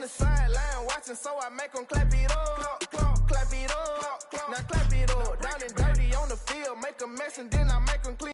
the sideline watching, so I make them clap it up. Clap it up. Now clap it up. Down and dirty on the field, make a mess and then I make them clean.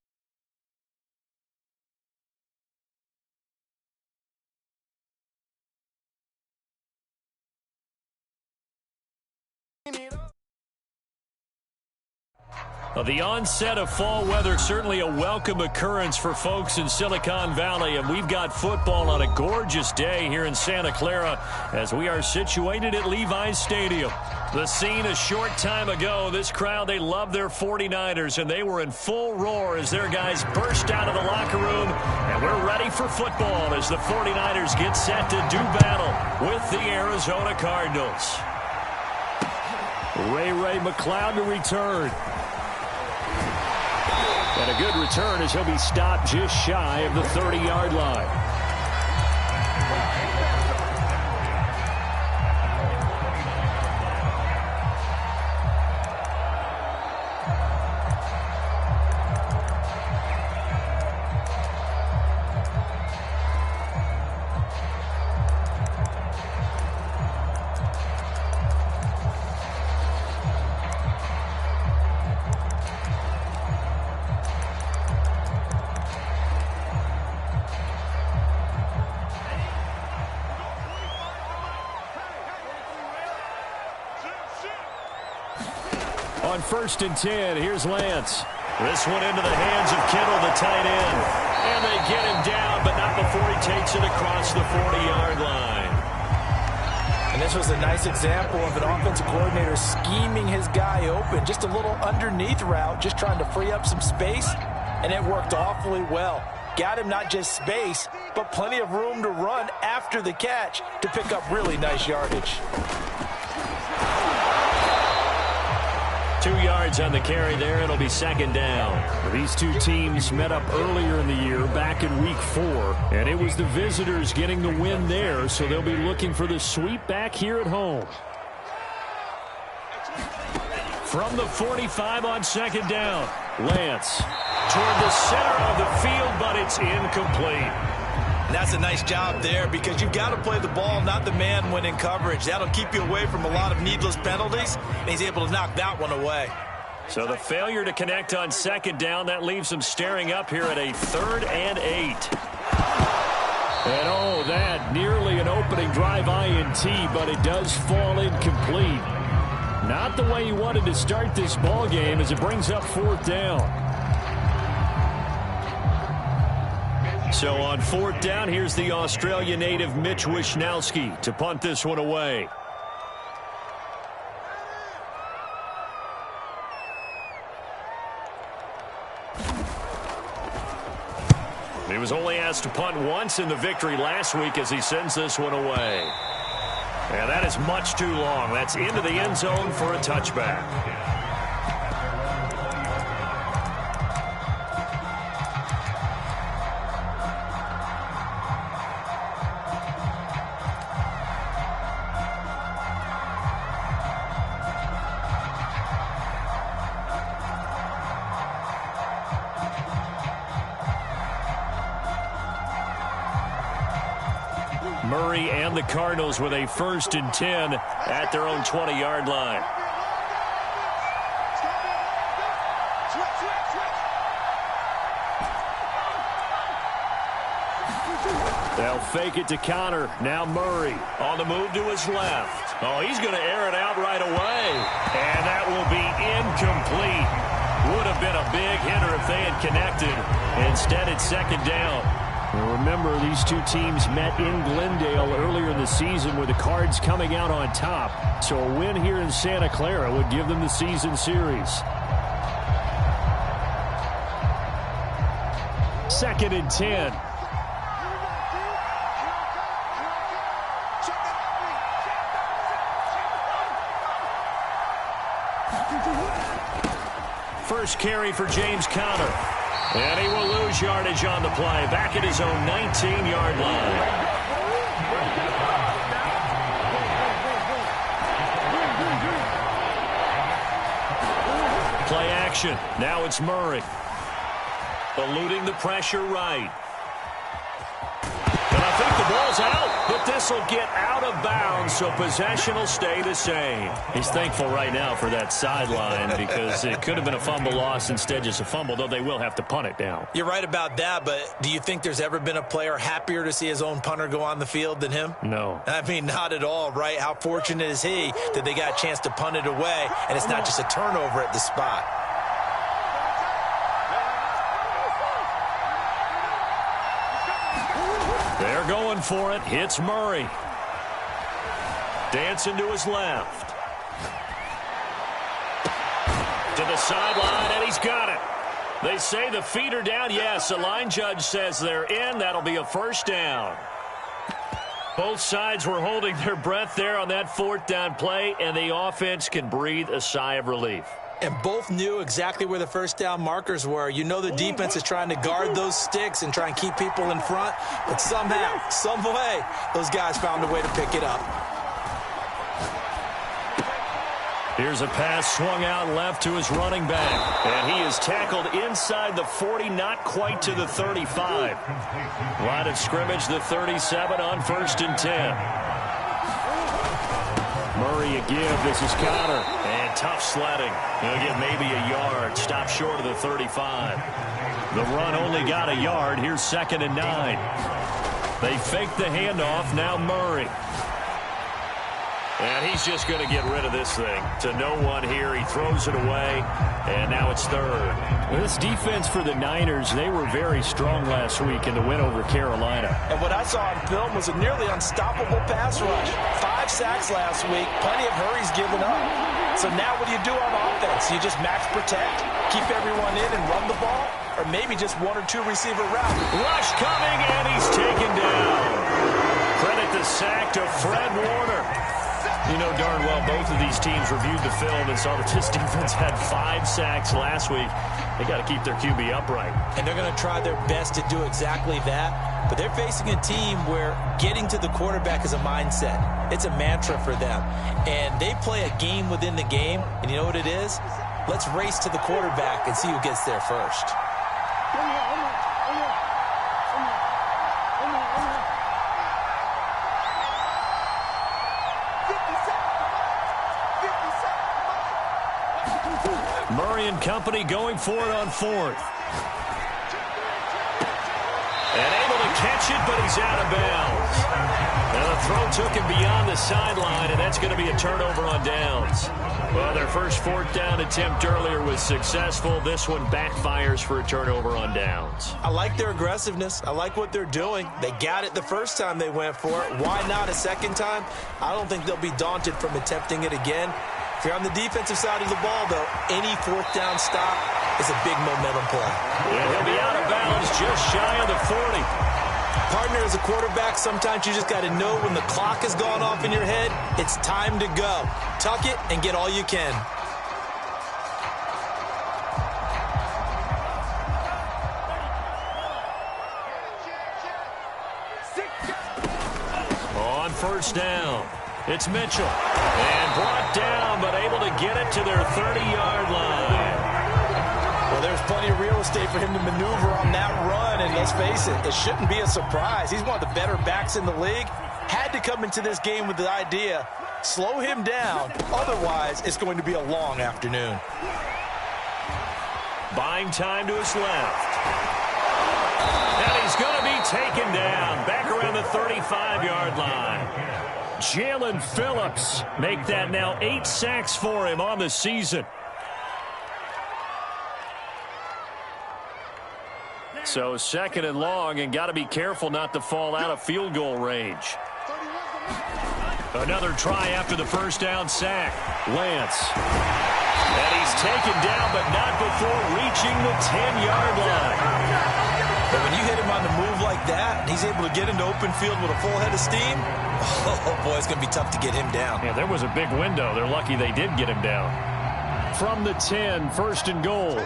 Well, the onset of fall weather, certainly a welcome occurrence for folks in Silicon Valley, and we've got football on a gorgeous day here in Santa Clara as we are situated at Levi's Stadium. The scene a short time ago, this crowd, they love their 49ers, and they were in full roar as their guys burst out of the locker room, and we're ready for football as the 49ers get set to do battle with the Arizona Cardinals. Ray McCloud to return. And a good return as he'll be stopped just shy of the 30-yard line. On 1st and 10, here's Lance. This one into the hands of Kittle, the tight end. And they get him down, but not before he takes it across the 40-yard line. And this was a nice example of an offensive coordinator scheming his guy open. Just a little underneath route, just trying to free up some space, and it worked awfully well. Got him not just space, but plenty of room to run after the catch to pick up really nice yardage. 2 yards on the carry there. It'll be 2nd down. These two teams met up earlier in the year, back in Week 4, and it was the visitors getting the win there, so they'll be looking for the sweep back here at home. From the 45 on 2nd down, Lance toward the center of the field, but it's incomplete. And that's a nice job there because you've got to play the ball, not the man when in coverage. That'll keep you away from a lot of needless penalties, and he's able to knock that one away. So the failure to connect on 2nd down, that leaves him staring up here at a 3rd and 8. And oh, that nearly an opening drive INT, but it does fall incomplete. Not the way he wanted to start this ball game as it brings up 4th down. So on 4th down, here's the Australia native Mitch Wishnowsky to punt this one away. He was only asked to punt once in the victory last week as he sends this one away. And that is much too long. That's into the end zone for a touchback. Murray and the Cardinals with a 1st and 10 at their own 20-yard line. They'll fake it to Connor. Now Murray on the move to his left. Oh, he's going to air it out right away. And that will be incomplete. Would have been a big hitter if they had connected. Instead, it's 2nd down. Well, remember, these two teams met in Glendale earlier in the season with the Cards coming out on top. So a win here in Santa Clara would give them the season series. 2nd and 10. First carry for James Conner. And he will lose yardage on the play. Back at his own 19-yard line. Play action. Now it's Murray. Eluding the pressure right. And I think the ball's out. But this pass will get out of bounds, so possession will stay the same. He's thankful right now for that sideline because it could have been a fumble loss, instead just a fumble, though they will have to punt it down. You're right about that, but do you think there's ever been a player happier to see his own punter go on the field than him? No. I mean, not at all, right? How fortunate is he that they got a chance to punt it away, and it's not just a turnover at the spot. They're going for it. Hits Murray. Dancing to his left. To the sideline, and he's got it. They say the feet are down. Yes, the line judge says they're in. That'll be a first down. Both sides were holding their breath there on that fourth down play, and the offense can breathe a sigh of relief. And both knew exactly where the first down markers were. You know the defense is trying to guard those sticks and try and keep people in front, but somehow, some way, those guys found a way to pick it up. Here's a pass swung out left to his running back, and he is tackled inside the 40, not quite to the 35. Line of scrimmage, the 37 on 1st and 10. Murray a give. This is Connor. And tough sledding. He'll get maybe a yard. Stop short of the 35. The run only got a yard. Here's 2nd and 9. They fake the handoff. Now Murray. And he's just going to get rid of this thing. To no one here. He throws it away. And now it's 3rd. This defense for the Niners, they were very strong last week in the win over Carolina. And what I saw on film was a nearly unstoppable pass rush. 5 sacks last week. Plenty of hurries given up. So now what do you do on offense? You just max protect, keep everyone in and run the ball? Or maybe just 1 or 2 receiver route? Rush coming, and he's taken down. Credit the sack to Fred Warner. You know darn well both of these teams reviewed the film and saw that this defense had 5 sacks last week. They got to keep their QB upright. And they're going to try their best to do exactly that. But they're facing a team where getting to the quarterback is a mindset. It's a mantra for them. And they play a game within the game. And you know what it is? Let's race to the quarterback and see who gets there first. Murray and company going for it on 4th. And able to catch it, but he's out of bounds. And the throw took him beyond the sideline, and that's going to be a turnover on downs. Well, their first 4th down attempt earlier was successful. This one backfires for a turnover on downs. I like their aggressiveness. I like what they're doing. They got it the first time they went for it. Why not a second time? I don't think they'll be daunted from attempting it again. If you're on the defensive side of the ball, though, any 4th down stop is a big momentum play. And he'll be out of bounds just shy of the 40. Partner, as a quarterback, sometimes you just got to know when the clock has gone off in your head, it's time to go. Tuck it and get all you can. On 1st down, it's Mitchell. And brought down, but able to get it to their 30-yard line. Well, there's plenty of real estate for him to maneuver on that run, and let's face it, it shouldn't be a surprise. He's one of the better backs in the league. Had to come into this game with the idea, slow him down, otherwise it's going to be a long afternoon. Buying time to his left. And he's going to be taken down, back around the 35-yard line. Jalen Phillips make that now 8 sacks for him on the season. So 2nd and long, and got to be careful not to fall out of field goal range. Another try after the 1st down sack. Lance. And he's taken down, but not before reaching the 10-yard line. But when you hit him on the move like that, and he's able to get into open field with a full head of steam, oh boy, it's going to be tough to get him down. Yeah, there was a big window. They're lucky they did get him down. From the 10, 1st and goal.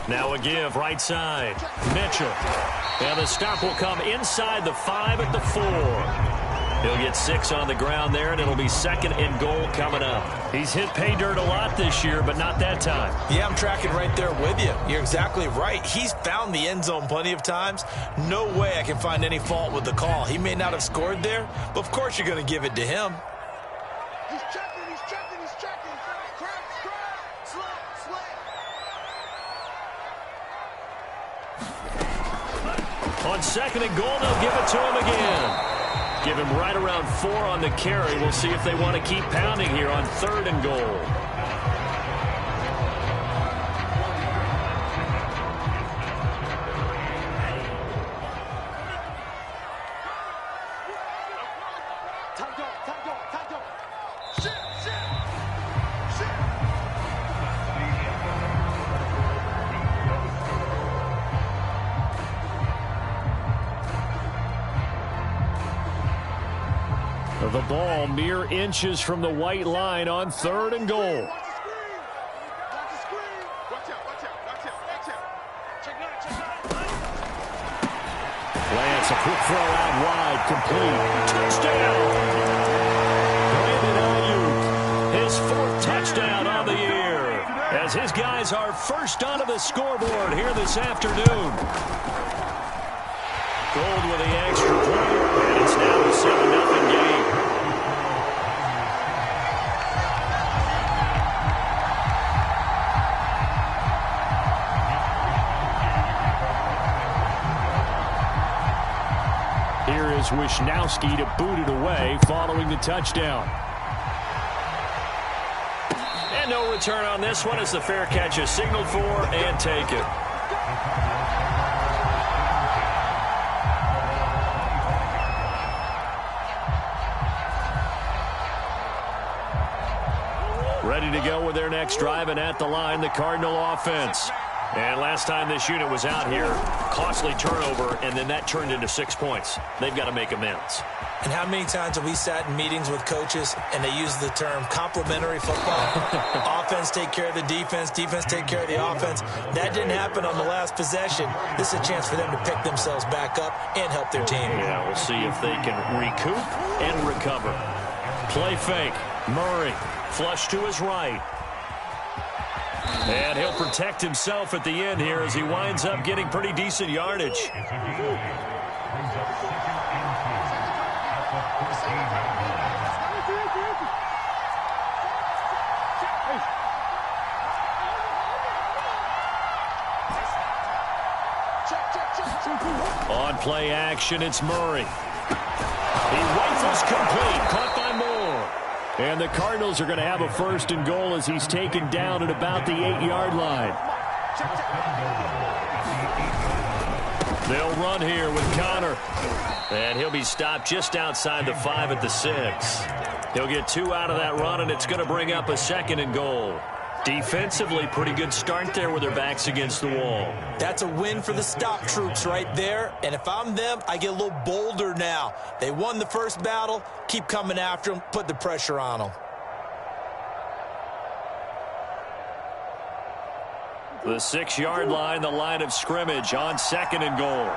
Now a give, right side. Mitchell. And the stop will come inside the 5 at the 4. He'll get 6 on the ground there, and it'll be 2nd and goal coming up. He's hit pay dirt a lot this year, but not that time. Yeah, I'm tracking right there with you. You're exactly right. He's found the end zone plenty of times. No way I can find any fault with the call. He may not have scored there, but of course you're going to give it to him. He's checking, he's checking, he's checking. Crap, slip. On 2nd and goal, they'll give it to him again. Give him right around 4 on the carry. We'll see if they want to keep pounding here on 3rd and goal. The ball mere inches from the white line on 3rd and goal. Lance, a quick throw out wide, complete. Touchdown! Brandon Ayuk, his 4th touchdown on the year, as his guys are first onto the scoreboard here this afternoon. Gold with the extra point, and it's now a 7-0 game. Here is Wisnowski to boot it away following the touchdown. And no return on this one as the fair catch is signaled for and taken. Ready to go with their next drive, and at the line, the Cardinal offense. And last time this unit was out here, costly turnover, and then that turned into 6 points. They've got to make amends. And how many times have we sat in meetings with coaches and they use the term complementary football? Offense take care of the defense, defense take care of the offense. That didn't happen on the last possession. This is a chance for them to pick themselves back up and help their team. Yeah, we'll see if they can recoup and recover. Play fake. Murray, flush to his right. And he'll protect himself at the end here as he winds up getting pretty decent yardage. On play action, it's Murray. He rifles complete, caught by Moore. And the Cardinals are going to have a 1st and goal as he's taken down at about the 8-yard line. They'll run here with Connor. And he'll be stopped just outside the 5 at the 6. He'll get 2 out of that run, and it's going to bring up a 2nd and goal. Defensively, pretty good start there with their backs against the wall. That's a win for the stop troops right there. And if I'm them, I get a little bolder now. They won the first battle. Keep coming after them. Put the pressure on them. The 6-yard line, the line of scrimmage on 2nd and goal.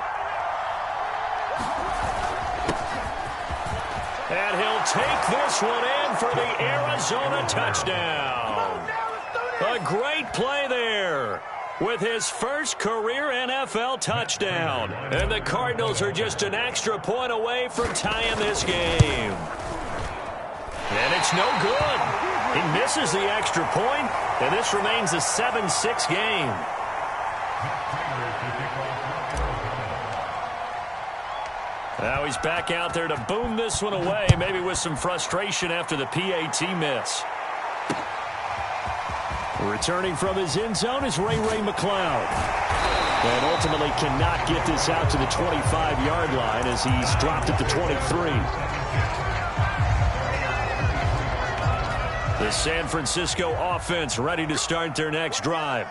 And he'll take this one in for the Arizona touchdown. A great play there with his first career NFL touchdown. And the Cardinals are just an extra point away from tying this game. And it's no good. He misses the extra point, and this remains a 7-6 game. Now he's back out there to boom this one away, maybe with some frustration after the PAT miss. Returning from his end zone is Ray McCloud. And ultimately cannot get this out to the 25-yard line as he's dropped at the 23. The San Francisco offense ready to start their next drive.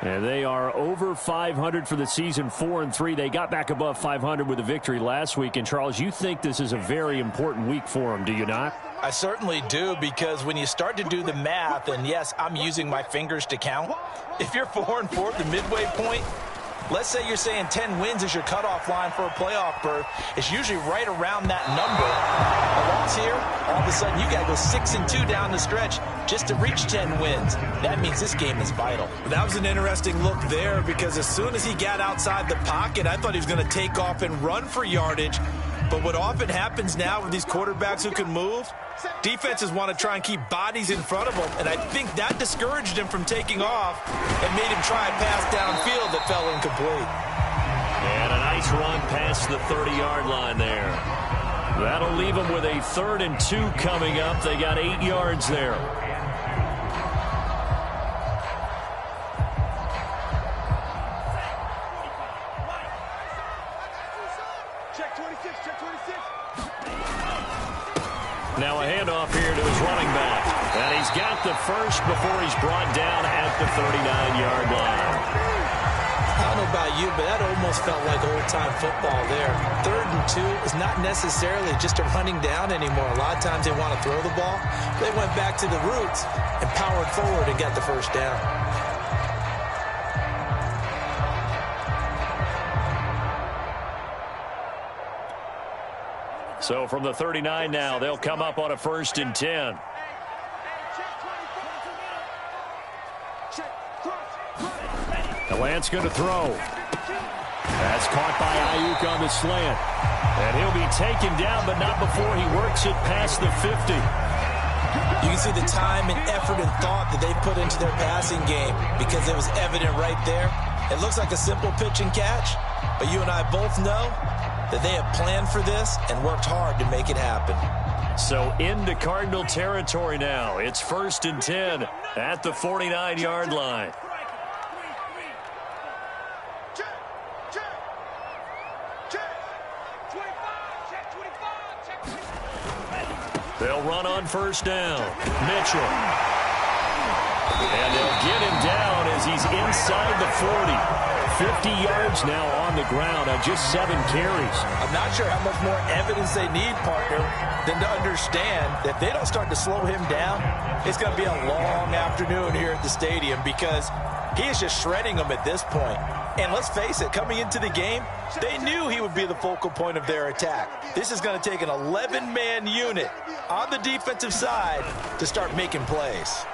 And they are over 500 for the season, 4-3. They got back above 500 with a victory last week. And, Charles, you think this is a very important week for them, do you not? I certainly do, because when you start to do the math, and yes, I'm using my fingers to count, if you're 4-4 at the midway point, Let's say you're saying 10 wins is your cutoff line for a playoff berth. It's usually right around that number. A loss here, all of a sudden you got to go 6-2 down the stretch just to reach 10 wins. That means this game is vital. That was an interesting look there because as soon as he got outside the pocket, I thought he was going to take off and run for yardage. But what often happens now with these quarterbacks who can move, defenses want to try and keep bodies in front of them, and I think that discouraged him from taking off and made him try a pass downfield that fell incomplete. And a nice run past the 30-yard line there. That'll leave them with a 3rd and 2 coming up. They got 8 yards there. Now a handoff here to his running back. And he's got the first before he's brought down at the 39-yard line. I don't know about you, but that almost felt like old-time football there. 3rd and 2 is not necessarily just a running down anymore. A lot of times they want to throw the ball. They went back to the roots and powered forward and got the first down. So from the 39 now, they'll come up on a 1st and 10. Now Lance going to throw. That's caught by Ayuk on the slant. And he'll be taken down, but not before he works it past the 50. You can see the time and effort and thought that they put into their passing game because it was evident right there. It looks like a simple pitch and catch, but you and I both know that they have planned for this and worked hard to make it happen. So into Cardinal territory now. It's 1st and 10 at the 49-yard line. They'll run on 1st down. Mitchell. And they'll get him down as he's inside the 40. 50 yards now on the ground on just 7 carries. I'm not sure how much more evidence they need, partner, than to understand that if they don't start to slow him down, it's going to be a long afternoon here at the stadium because he is just shredding them at this point. And let's face it, coming into the game, they knew he would be the focal point of their attack. This is going to take an 11-man unit on the defensive side to start making plays.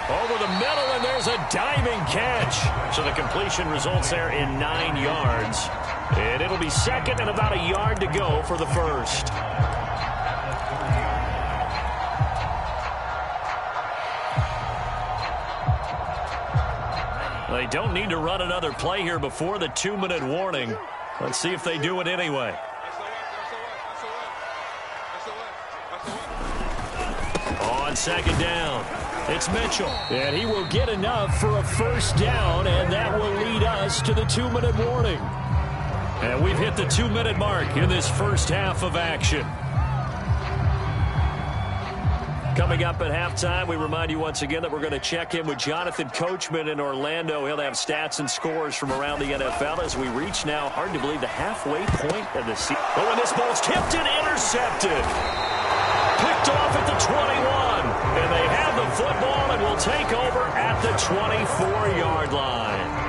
Over the middle, and there's a diving catch. So the completion results there in 9 yards. And it'll be 2nd and about a yard to go for the 1st. They don't need to run another play here before the 2-minute warning. Let's see if they do it anyway. On 2nd down, it's Mitchell. And he will get enough for a 1st down, and that will lead us to the 2-minute warning. And we've hit the 2-minute mark in this first half of action. Coming up at halftime, we remind you once again that we're going to check in with Jonathan Coachman in Orlando. He'll have stats and scores from around the NFL as we reach now, hard to believe, the halfway point of the season. Oh, and this ball's tipped and intercepted. Picked off at the 21. And they have the football and will take over at the 24-yard line.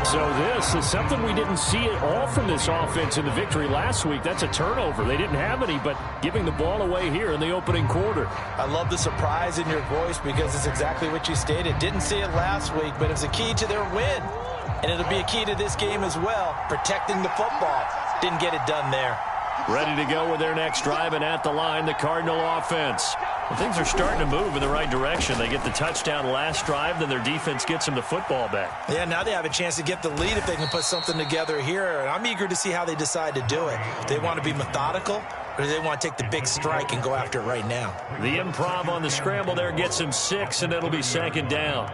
So this is something we didn't see at all from this offense in the victory last week. That's a turnover. They didn't have any, but giving the ball away here in the opening quarter. I love the surprise in your voice because it's exactly what you stated. Didn't see it last week, but it was a key to their win. And it'll be a key to this game as well, protecting the football. Didn't get it done there. Ready to go with their next drive, and at the line, the Cardinal offense. Well, things are starting to move in the right direction. They get the touchdown last drive, then their defense gets them the football back. Yeah, now they have a chance to get the lead if they can put something together here. And I'm eager to see how they decide to do it. Do they want to be methodical, or do they want to take the big strike and go after it right now? The improv on the scramble there gets him 6, and it'll be 2nd down.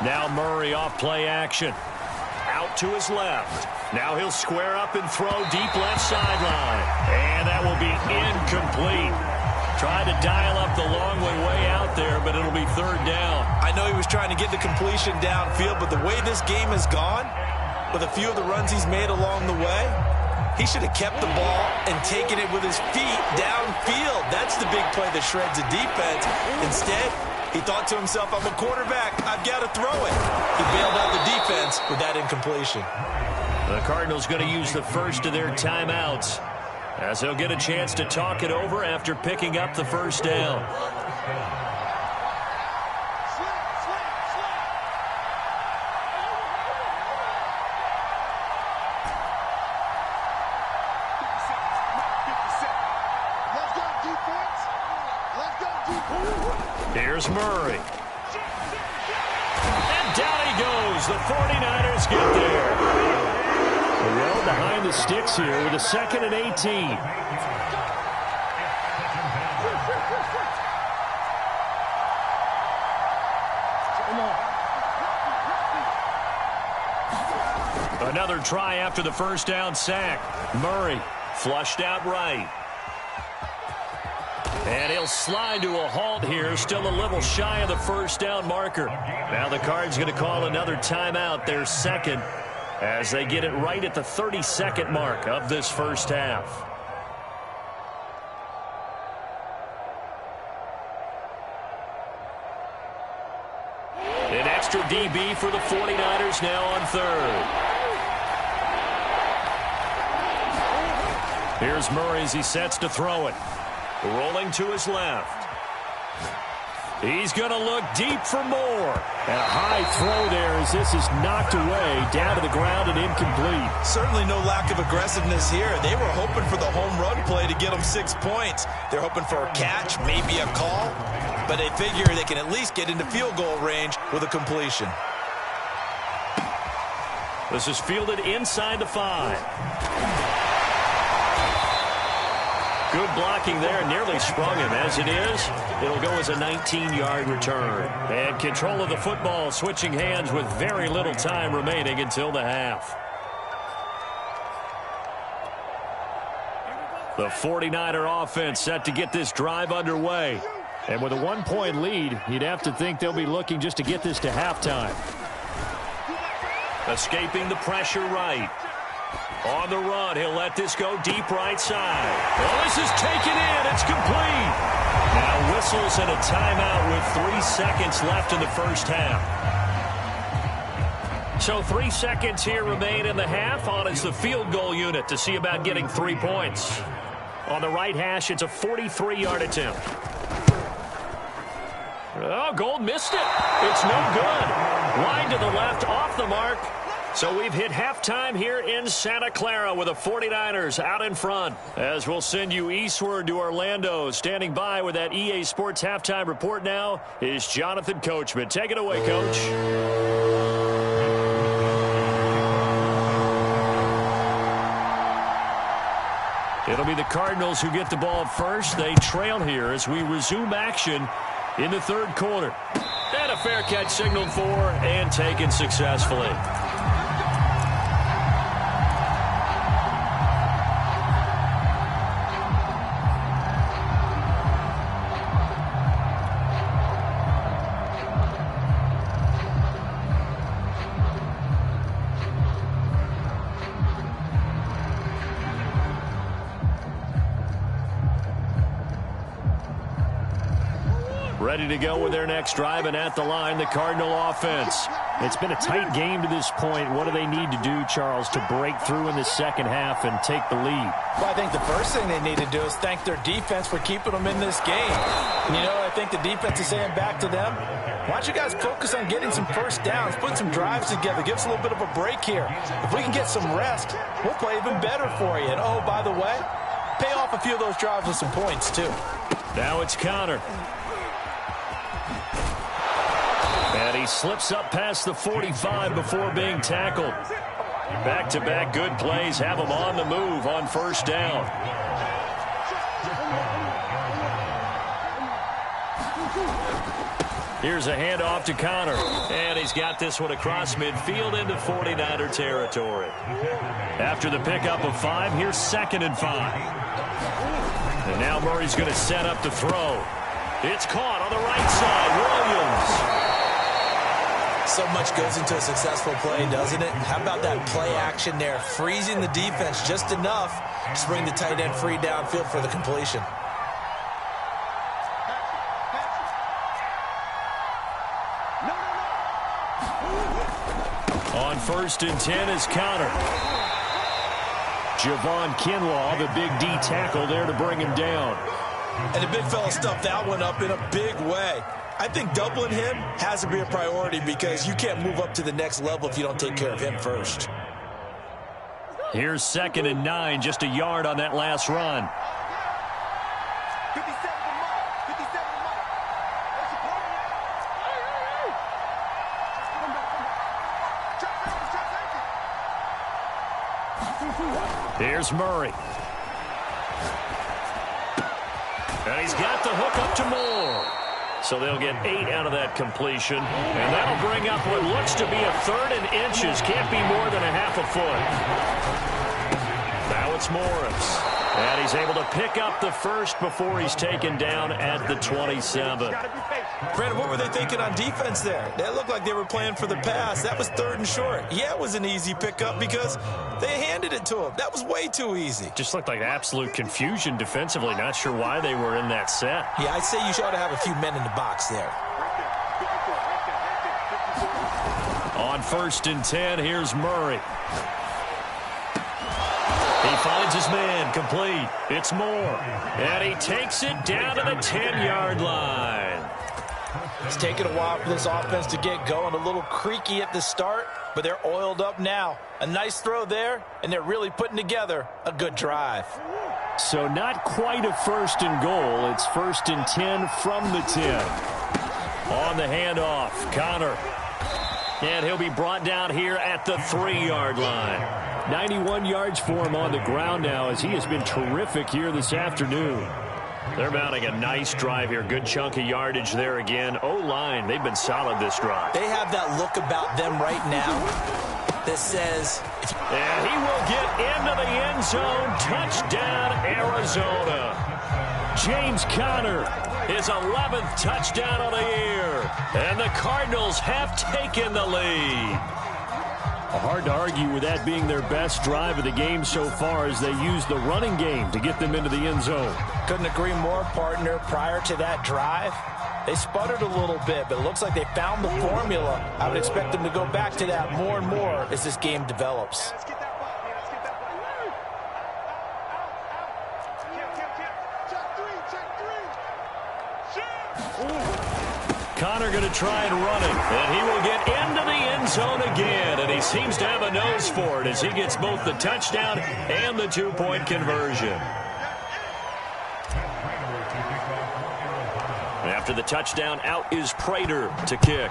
Now Murray off play action. Out to his left. Now he'll square up and throw deep left sideline. And that will be incomplete. Tried to dial up the long way out there, but it'll be 3rd down. I know he was trying to get the completion downfield, but the way this game has gone, with a few of the runs he's made along the way, He should have kept the ball and taken it with his feet downfield. That's the big play that shreds the defense. Instead, he thought to himself, I'm a quarterback, I've got to throw it. He bailed out the defense with that incompletion. The Cardinals going to use the first of their timeouts as they'll get a chance to talk it over after picking up the first down. Here's Murray. And down he goes. The 49ers get there. Well behind the sticks here with a 2nd and 18. Another try after the first down sack. Murray flushed out right. And he'll slide to a halt here, still a little shy of the first down marker. Now the Cards going to call another timeout, their second, as they get it right at the 30-second mark of this first half. An extra DB for the 49ers now on third. Here's Murray as he sets to throw it. Rolling to his left. He's going to look deep for more. And a high throw there as this is knocked away, down to the ground and incomplete. Certainly no lack of aggressiveness here. They were hoping for the home run play to get them 6 points. They're hoping for a catch, maybe a call, but they figure they can at least get into field goal range with a completion. This is fielded inside the 5. Good blocking there, nearly sprung him. As it is, it'll go as a 19-yard return. And control of the football switching hands with very little time remaining until the half. The 49er offense set to get this drive underway. And with a 1-point lead, you'd have to think they'll be looking just to get this to halftime. Escaping the pressure right. On the run, he'll let this go deep right side. Oh, this is taken in. It's complete. Now whistles and a timeout with 3 seconds left in the first half. So 3 seconds here remain in the half. On is the field goal unit to see about getting 3 points. On the right hash, it's a 43-yard attempt. Oh, Gold missed it. It's no good. Wide to the left, off the mark. So we've hit halftime here in Santa Clara with the 49ers out in front. As we'll send you eastward to Orlando. Standing by with that EA Sports halftime report now is Jonathan Coachman. Take it away, Coach. It'll be the Cardinals who get the ball first. They trail here as we resume action in the third quarter. And a fair catch signaled for and taken successfully. Ready to go with their next drive, and at the line, the Cardinal offense. It's been a tight game to this point. What do they need to do, Charles, to break through in the second half and take the lead? Well, I think the first thing they need to do is thank their defense for keeping them in this game. You know, I think the defense is saying back to them, why don't you guys focus on getting some first downs, put some drives together, give us a little bit of a break here. If we can get some rest, we'll play even better for you. And, oh, by the way, pay off a few of those drives with some points, too. Now it's Connor. And he slips up past the 45 before being tackled. Back-to-back good plays have him on the move on first down. Here's a handoff to Connor. And he's got this one across midfield into 49er territory. After the pickup of 5, here's 2nd and 5. And now Murray's going to set up to throw. It's caught on the right side. Williams. So much goes into a successful play, doesn't it? How about that play action there, freezing the defense just enough to bring the tight end free downfield for the completion. On 1st and 10 is Connor. Javon Kinlaw, the big D tackle there to bring him down. And the big fella stuffed that one up in a big way. I think doubling him has to be a priority because you can't move up to the next level if you don't take care of him first. Here's 2nd and 9, just a yard on that last run. Here's Murray. And he's got the hook up to Moore. So they'll get 8 out of that completion. And that'll bring up what looks to be a 3rd and inches. Can't be more than a half a foot. Now it's Morris. And he's able to pick up the first before he's taken down at the 27. Brandon, what were they thinking on defense there? That looked like they were playing for the pass. That was 3rd and short. Yeah, it was an easy pickup because they handed it to him. That was way too easy. Just looked like absolute confusion defensively. Not sure why they were in that set. Yeah, I'd say you should have a few men in the box there. On 1st and 10, here's Murray. He finds his man, complete. It's Moore. And he takes it down to the 10-yard line. It's taken a while for this offense to get going. A little creaky at the start, but they're oiled up now. A nice throw there, and they're really putting together a good drive. So not quite a 1st and goal. It's 1st and 10 from the 10. On the handoff, Connor. And he'll be brought down here at the 3-yard line. 91 yards for him on the ground now as he has been terrific here this afternoon. They're mounting a nice drive here. Good chunk of yardage there again. O-line, they've been solid this drive. They have that look about them right now that says... And he will get into the end zone. Touchdown, Arizona. James Conner, his 11th touchdown of the year. And the Cardinals have taken the lead. Hard to argue with that being their best drive of the game so far as they use the running game to get them into the end zone. Couldn't agree more, partner. Prior to that drive, they sputtered a little bit, but it looks like they found the formula. I would expect them to go back to that more and more as this game develops. Connor going to try and run it, and he will get into the end zone again, and he seems to have a nose for it as he gets both the touchdown and the 2-point conversion. After the touchdown, out is Prater to kick.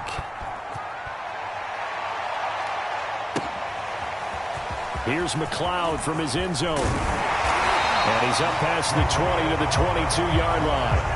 Here's McLeod from his end zone, and he's up past the 20 to the 22-yard line.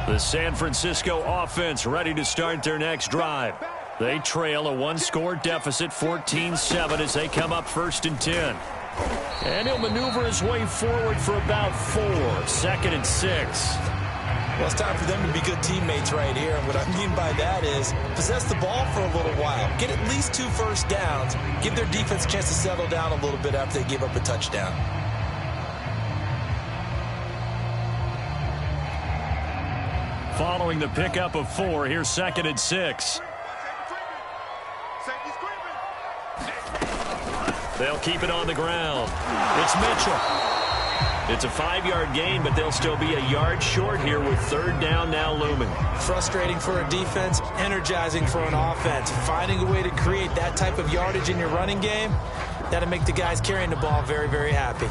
The San Francisco offense ready to start their next drive. They trail a 1-score deficit, 14-7, as they come up 1st and 10. And he'll maneuver his way forward for about 4, 2nd and 6. Well, it's time for them to be good teammates right here. And what I mean by that is possess the ball for a little while. Get at least 2 first downs. Give their defense a chance to settle down a little bit after they give up a touchdown. Following the pickup of 4, here's 2nd and 6. They'll keep it on the ground. It's Mitchell. It's a 5-yard gain, but they'll still be a yard short here with 3rd down now looming. Frustrating for a defense, energizing for an offense. Finding a way to create that type of yardage in your running game, that'll make the guys carrying the ball very, very happy.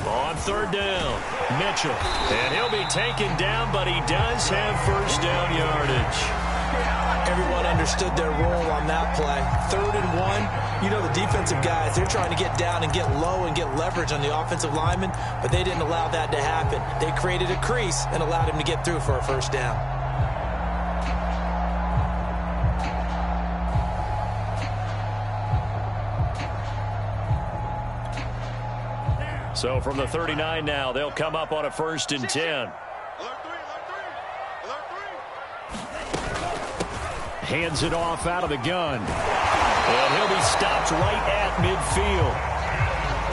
On third down, Mitchell. And he'll be taken down, but he does have first down yardage. Everyone understood their role on that play. 3rd and 1. You know the defensive guys, they're trying to get down and get low and get leverage on the offensive lineman, but they didn't allow that to happen. They created a crease and allowed him to get through for a first down. So from the 39 now, they'll come up on a 1st and 10. Hands it off out of the gun. And he'll be stopped right at midfield.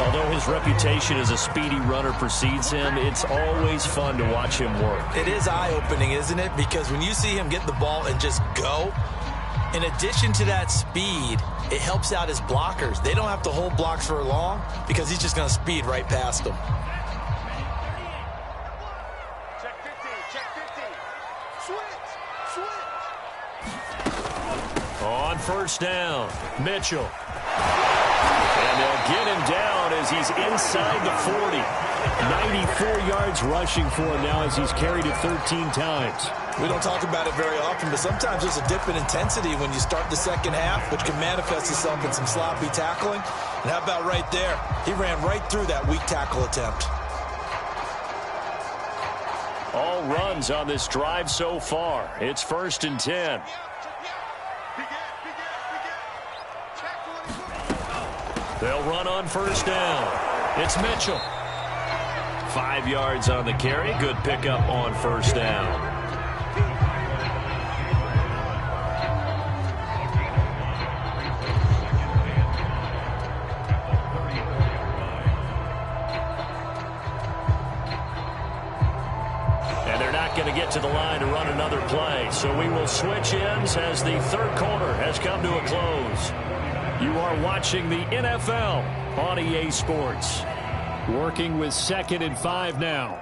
Although his reputation as a speedy runner precedes him, it's always fun to watch him work. It is eye-opening, isn't it? Because when you see him get the ball and just go, in addition to that speed, it helps out his blockers. They don't have to hold blocks for long because he's just going to speed right past them. Check 50, check 50. Switch. On first down, Mitchell. And they'll get him down as he's inside the 40. 94 yards rushing for him now as he's carried it 13 times. We don't talk about it very often, but sometimes there's a dip in intensity when you start the second half, which can manifest itself in some sloppy tackling. And how about right there? He ran right through that weak tackle attempt. All runs on this drive so far. It's 1st and 10. They'll run on first down. It's Mitchell. 5 yards on the carry. Good pickup on first down. And they're not going to get to the line to run another play. So we will switch ends as the 3rd quarter has come to a close. You are watching the NFL on EA Sports. Working with 2nd and 5 now.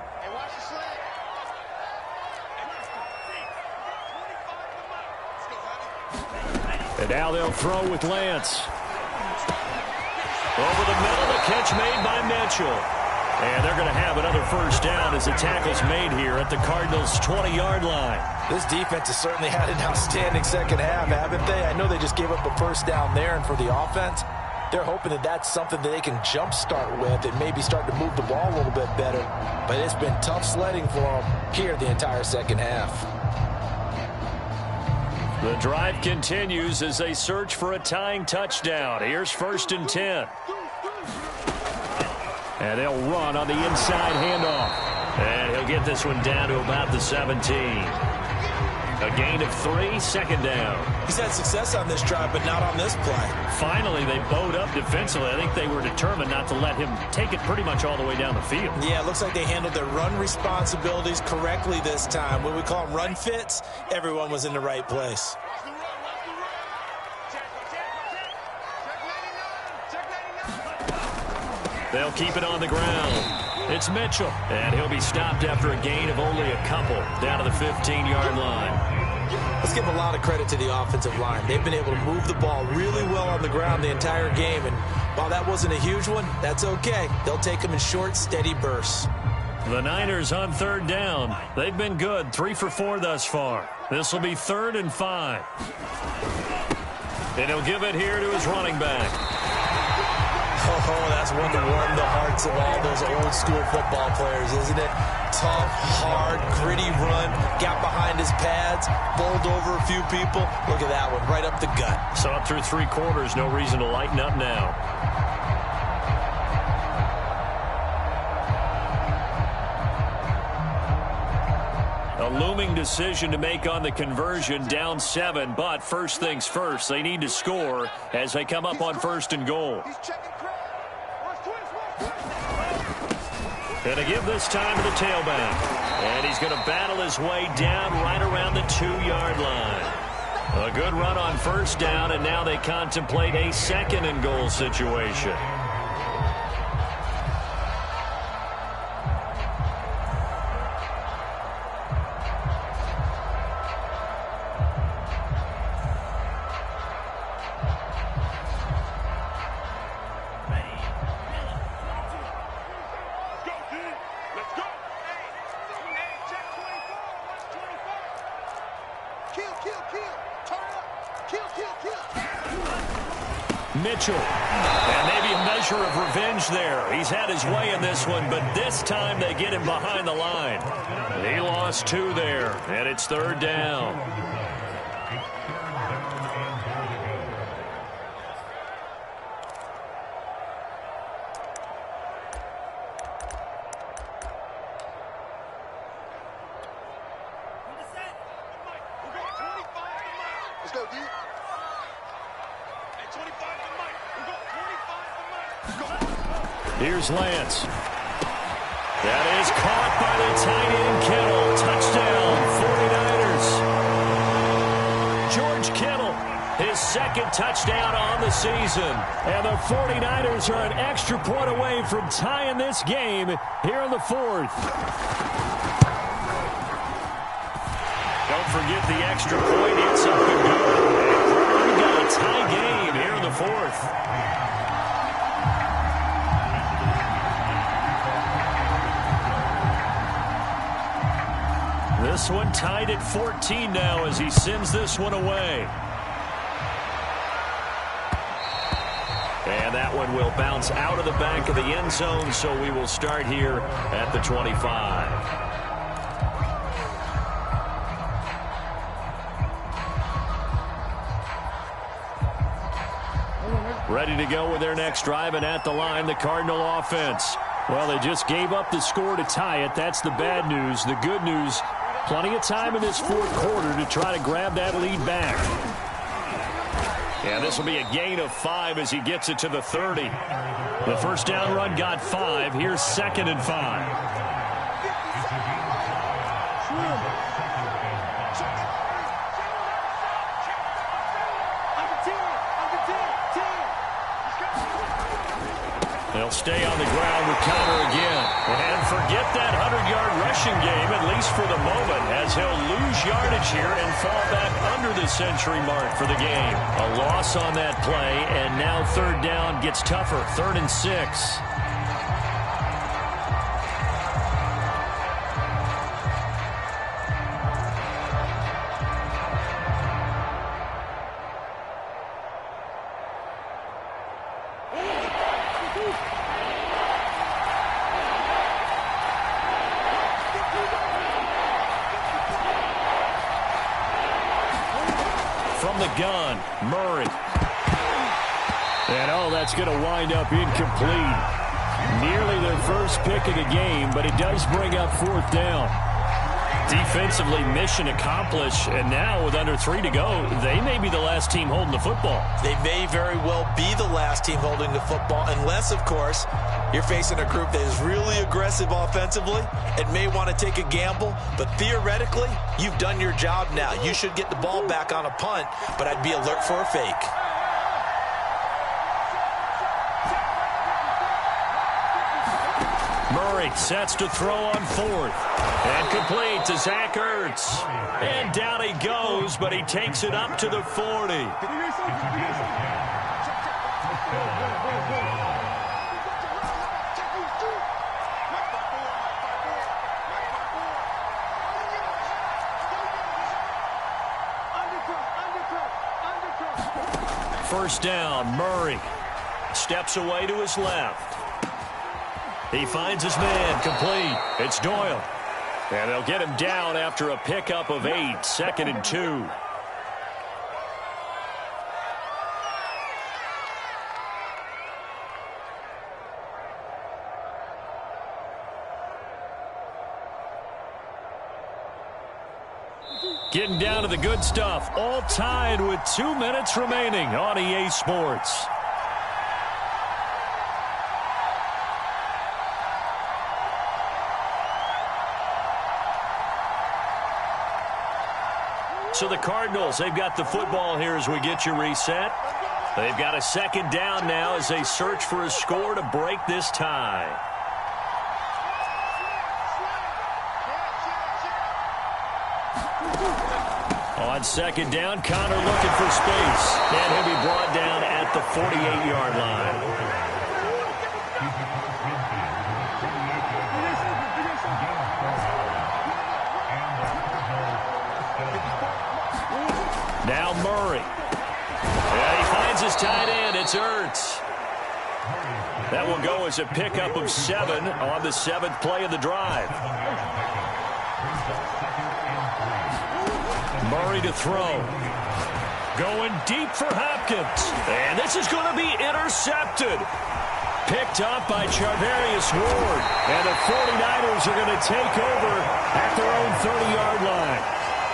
And now they'll throw with Lance. Over the middle, the catch made by Mitchell. And they're going to have another first down as the tackle's made here at the Cardinals' 20-yard line. This defense has certainly had an outstanding second half, haven't they? I know they just gave up a first down there, and for the offense, they're hoping that that's something that they can jumpstart with and maybe start to move the ball a little bit better. But it's been tough sledding for them here the entire second half. The drive continues as they search for a tying touchdown. Here's 1st and 10. And they'll run on the inside handoff. And he'll get this one down to about the 17. A gain of 3, 2nd down. He's had success on this drive, but not on this play. Finally, they bowed up defensively. I think they were determined not to let him take it pretty much all the way down the field. Yeah, it looks like they handled their run responsibilities correctly this time. When we call them run fits, everyone was in the right place. They'll keep it on the ground. It's Mitchell. And he'll be stopped after a gain of only a couple down to the 15-yard line. Let's give a lot of credit to the offensive line. They've been able to move the ball really well on the ground the entire game. And while that wasn't a huge one, that's okay. They'll take them in short, steady bursts. The Niners on 3rd down. They've been good, 3 for 4 thus far. This will be 3rd and 5. And he'll give it here to his running back. Oh, that's one to warm the hearts of all those old school football players, isn't it? Tough, hard, gritty run, got behind his pads, bowled over a few people. Look at that one, right up the gut. So up through 3 quarters, no reason to lighten up now. A looming decision to make on the conversion, down 7, but first things first, they need to score as they come up on 1st and goal. Going to give this time to the tailback. And he's going to battle his way down right around the 2-yard line. A good run on first down, and now they contemplate a 2nd and goal situation. Mitchell. And maybe a measure of revenge there. He's had his way in this one, but this time they get him behind the line. He lost 2 there, and it's 3rd down. Let's go, D. Here's Lance. That is caught by the tight end, Kittle. Touchdown, 49ers. George Kittle, his 2nd touchdown on the season. And the 49ers are an extra point away from tying this game here in the 4th. Don't forget the extra point. It's up and good. We've got a tie game here in the 4th. This one tied at 14 now as he sends this one away. And that one will bounce out of the back of the end zone, so we will start here at the 25. Ready to go with their next drive, and at the line, the Cardinal offense. Well, they just gave up the score to tie it. That's the bad news. The good news, plenty of time in this 4th quarter to try to grab that lead back. And this will be a gain of 5 as he gets it to the 30. The first down run got 5. Here's 2nd and 5. They'll stay on the ground with Conner again. And forget that 100-yard rushing game, at least for the moment, as he'll lose yardage here and fall back under the century mark for the game. A loss on that play, and now 3rd down gets tougher. 3rd and 6. From the gun, Murray. And, that's going to wind up incomplete. Nearly their first pick of the game, but it does bring up 4th down. Defensively, mission accomplished, and now with under 3 to go, they may be the last team holding the football. They may very well be the last team holding the football, unless, of course, you're facing a group that is really aggressive offensively and may want to take a gamble, but theoretically, you've done your job now. You should get the ball back on a punt, but I'd be alert for a fake. Murray sets to throw on 4th. And complete to Zach Ertz. And down he goes, but he takes it up to the 40. First down, Murray steps away to his left. He finds his man, complete. It's Doyle. And they'll get him down after a pickup of 8, 2nd and 2. Getting down to the good stuff, all tied with 2 minutes remaining on EA Sports. So the Cardinals, they've got the football here as we get you reset. They've got a 2nd down now as they search for a score to break this tie. On 2nd down, Conner looking for space. And he'll be brought down at the 48-yard line. Now Murray. And he finds his tight end. It's Ertz. That will go as a pickup of 7 on the 7th play of the drive. Murray to throw. Going deep for Hopkins. And this is going to be intercepted. Picked up by Charvarius Ward. And the 49ers are going to take over at their own 30-yard line.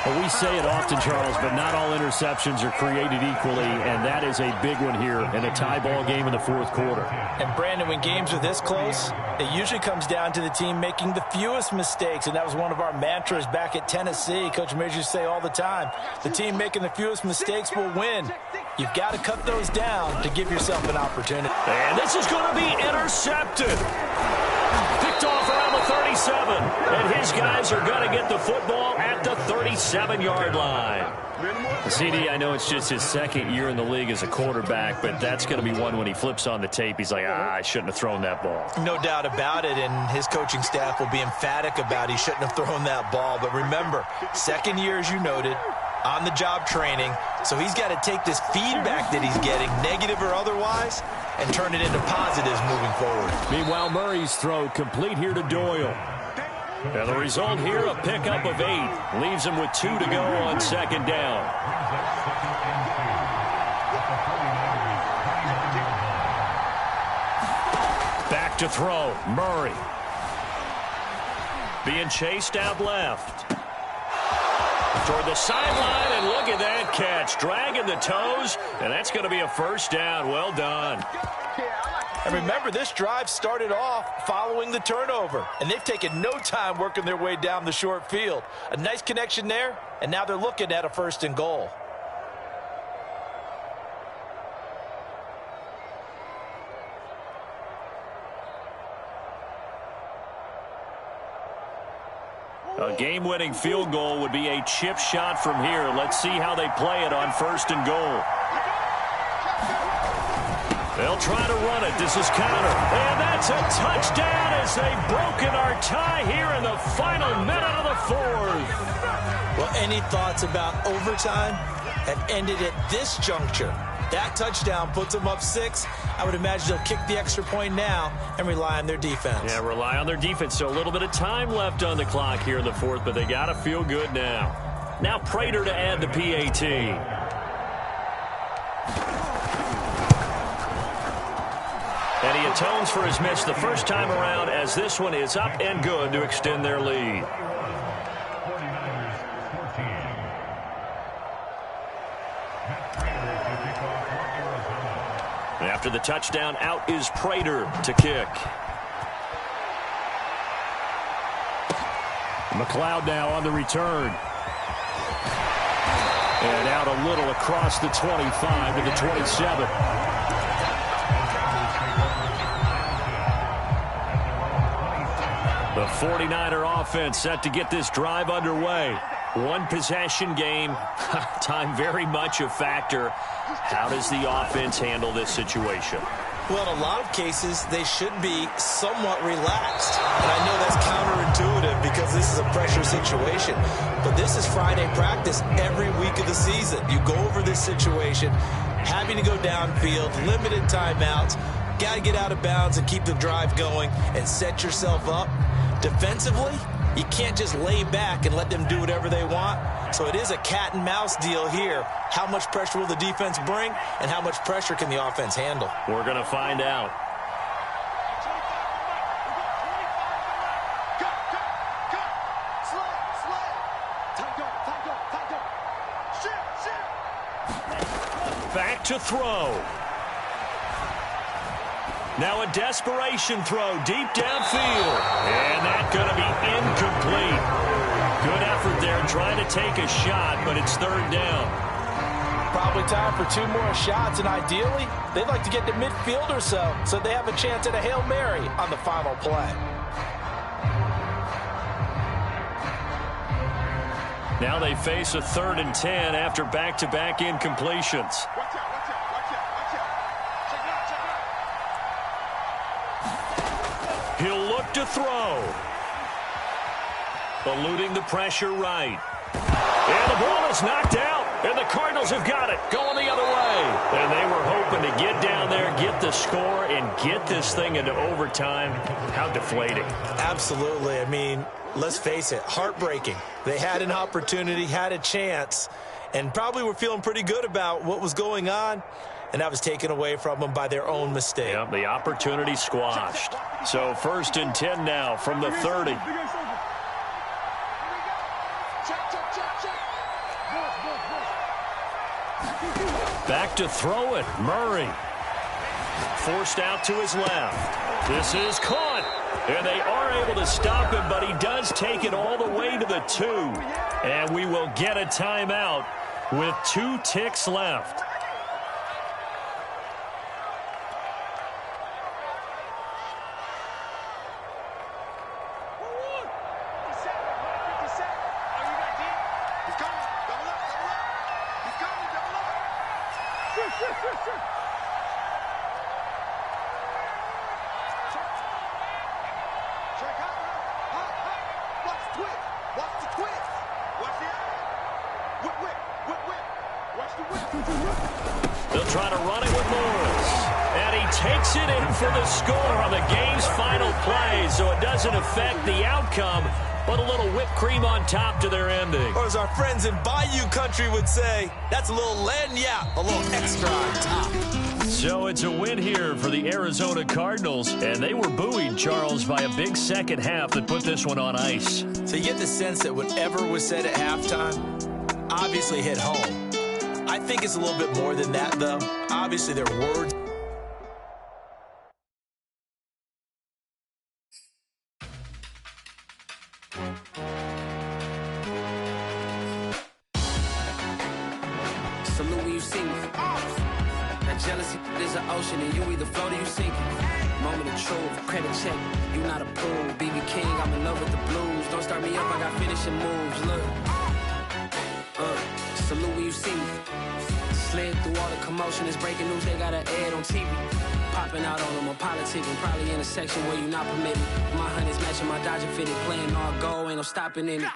Well, we say it often, Charles, but not all interceptions are created equally, and that is a big one here in a tie ball game in the fourth quarter. And, Brandon, when games are this close, it usually comes down to the team making the fewest mistakes, and that was one of our mantras back at Tennessee. Coach Mears used to say all the time, the team making the fewest mistakes will win. You've got to cut those down to give yourself an opportunity. And this is going to be intercepted. Picked off around the 37. And his guys are going to get the football at the 37-yard line. CD, I know it's just his second year in the league as a quarterback, but that's going to be one when he flips on the tape. He's like, I shouldn't have thrown that ball. No doubt about it, and his coaching staff will be emphatic about he shouldn't have thrown that ball. But remember, second year, as you noted, on-the-job training, so he's got to take this feedback that he's getting, negative or otherwise, and turn it into positives moving forward. Meanwhile, Murray's throw complete here to Doyle. And the result here, a pickup of 8. Leaves him with 2 to go on second down. Back to throw, Murray. Being chased out left. Toward the sideline, and look at that catch. Dragging the toes, and that's going to be a first down. Well done. And remember, this drive started off following the turnover, and they've taken no time working their way down the short field. A nice connection there, and now they're looking at a 1st and goal. A game-winning field goal would be a chip shot from here. Let's see how they play it on 1st and goal. They'll try to run it. This is counter. And that's a touchdown as they've broken our tie here in the final minute of the 4th. Well, any thoughts about overtime have ended at this juncture. That touchdown puts them up 6. I would imagine they'll kick the extra point now and rely on their defense. Yeah, rely on their defense. So a little bit of time left on the clock here in the 4th, but they got to feel good now. Now Prater to add the PAT. And he atones for his miss the first time around, as this one is up and good to extend their lead. After the touchdown, out is Prater to kick. McLeod now on the return. And out a little across the 25 to the 27. The 49er offense set to get this drive underway. One possession game. Time very much a factor. How does the offense handle this situation? Well, in a lot of cases, they should be somewhat relaxed. And I know that's counterintuitive because this is a pressure situation. But this is Friday practice every week of the season. You go over this situation, having to go downfield, limited timeouts, got to get out of bounds and keep the drive going and set yourself up. Defensively, you can't just lay back and let them do whatever they want. So it is a cat and mouse deal here. How much pressure will the defense bring, and how much pressure can the offense handle? We're going to find out. Back to throw. Now a desperation throw deep downfield. And that's going to be incomplete. Good effort there trying to take a shot, but it's 3rd down. Probably time for 2 more shots, and ideally, they'd like to get to midfield or so they have a chance at a Hail Mary on the final play. Now they face a 3rd and 10 after back-to-back incompletions. He'll look to throw. Eluding the pressure right. And the ball is knocked out. And the Cardinals have got it, going the other way. And they were hoping to get down there, get the score, and get this thing into overtime. How deflating. Absolutely. I mean, let's face it, heartbreaking. They had an opportunity, had a chance, and probably were feeling pretty good about what was going on, and that was taken away from them by their own mistake. Yep, the opportunity squashed. So 1st and 10 now from the 30. Back to throw it. Murray. Forced out to his left. This is caught. And they are able to stop him, but he does take it all the way to the 2. And we will get a timeout with 2 ticks left. They'll try to run it with Morris. And he takes it in for the score on the game's final play, so it doesn't affect the outcome, but a little whipped cream on top to their ending. Or as our friends in Bayou Country would say, that's a little lagniappe, a little extra on top. So it's a win here for the Arizona Cardinals, and they were buoyed, Charles, by a big second half that put this one on ice. So you get the sense that whatever was said at halftime obviously hit home. I think it's a little bit more than that, though. Obviously, their words. Salute when you see me. That jealousy is an ocean, and you either float or you sink it. Moment of truth, credit check, you not approved. BB King, I'm in love with the blues. Don't start me up, I got finishing moves. Look. Salute when you see me. Slid through all the commotion, it's breaking news, they got an ad on TV. Popping out on them, I'm politicking, probably in a section where you not permitted. My honey's matching my Dodger fitted, playing all go, ain't no stopping in it.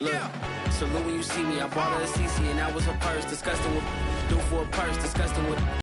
Look, salute when you see me, I bought her a CC and that was her purse, disgusting with, do for a purse, disgusting with.